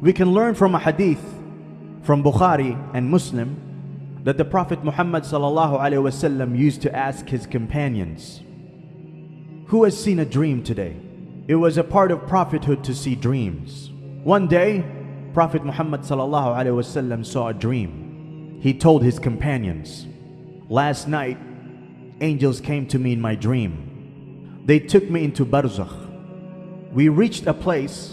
We can learn from a hadith from Bukhari and Muslim that the Prophet Muhammad ﷺ used to ask his companions, "Who has seen a dream today?" It was a part of prophethood to see dreams. One day, Prophet Muhammad ﷺ saw a dream. He told his companions, "Last night, angels came to me in my dream. They took me into Barzakh. We reached a place.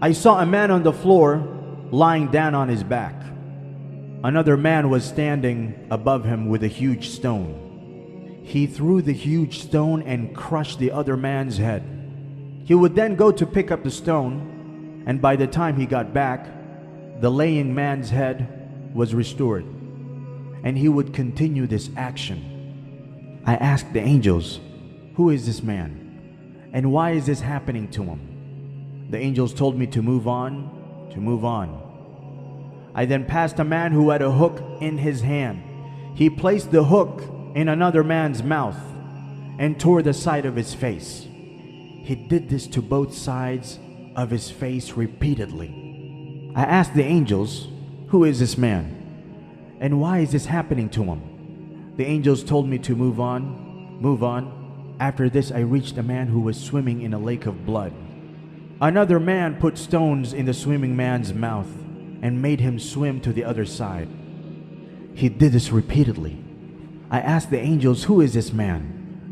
I saw a man on the floor lying down on his back. Another man was standing above him with a huge stone. He threw the huge stone and crushed the other man's head. He would then go to pick up the stone, and by the time he got back, the laying man's head was restored, and he would continue this action. I asked the angels, who is this man, and why is this happening to him? The angels told me to move on, to move on. I then passed a man who had a hook in his hand. He placed the hook in another man's mouth and tore the side of his face. He did this to both sides of his face repeatedly. I asked the angels, who is this man, and why is this happening to him? The angels told me to move on, move on. After this, I reached a man who was swimming in a lake of blood. Another man put stones in the swimming man's mouth and made him swim to the other side. He did this repeatedly. I asked the angels, who is this man,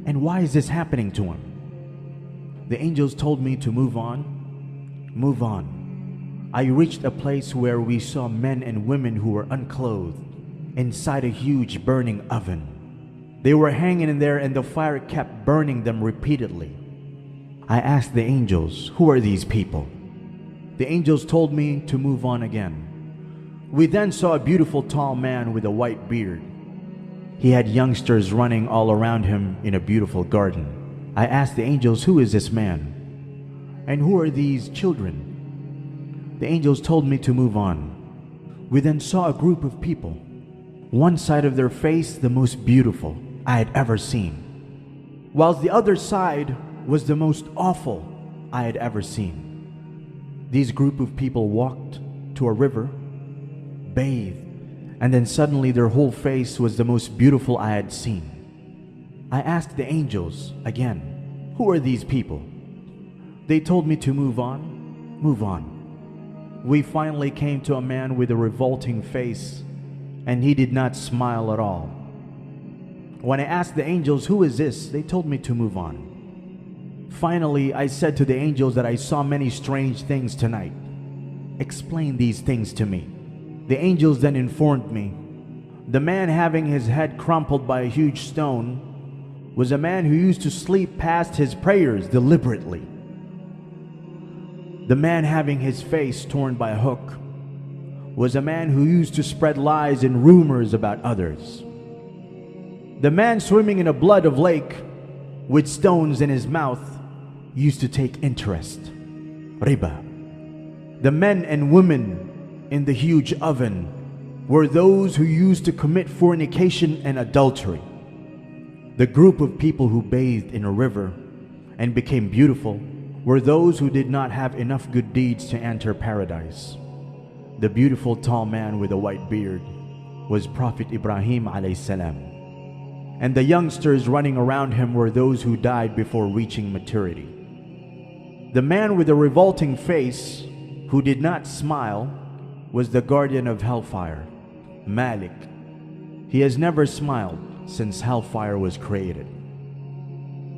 and why is this happening to him? The angels told me to move on, move on. I reached a place where we saw men and women who were unclothed inside a huge burning oven. They were hanging in there and the fire kept burning them repeatedly. I asked the angels, who are these people? The angels told me to move on again. We then saw a beautiful tall man with a white beard. He had youngsters running all around him in a beautiful garden. I asked the angels, who is this man? And who are these children? The angels told me to move on. We then saw a group of people. One side of their face the most beautiful I had ever seen, whilst the other side was the most awful I had ever seen. These group of people walked to a river, bathed, and then suddenly their whole face was the most beautiful I had seen. I asked the angels again, who are these people? They told me to move on, move on. We finally came to a man with a revolting face, and he did not smile at all. When I asked the angels, who is this? They told me to move on. Finally, I said to the angels that I saw many strange things tonight. Explain these things to me. The angels then informed me, the man having his head crumpled by a huge stone was a man who used to sleep past his prayers deliberately. The man having his face torn by a hook was a man who used to spread lies and rumors about others. The man swimming in a blood of lake with stones in his mouth used to take interest, riba. The men and women in the huge oven were those who used to commit fornication and adultery. The group of people who bathed in a river and became beautiful were those who did not have enough good deeds to enter paradise. The beautiful tall man with a white beard was Prophet Ibrahim Alaihessalam, and the youngsters running around him were those who died before reaching maturity. The man with a revolting face who did not smile was the guardian of hellfire, Malik. He has never smiled since hellfire was created.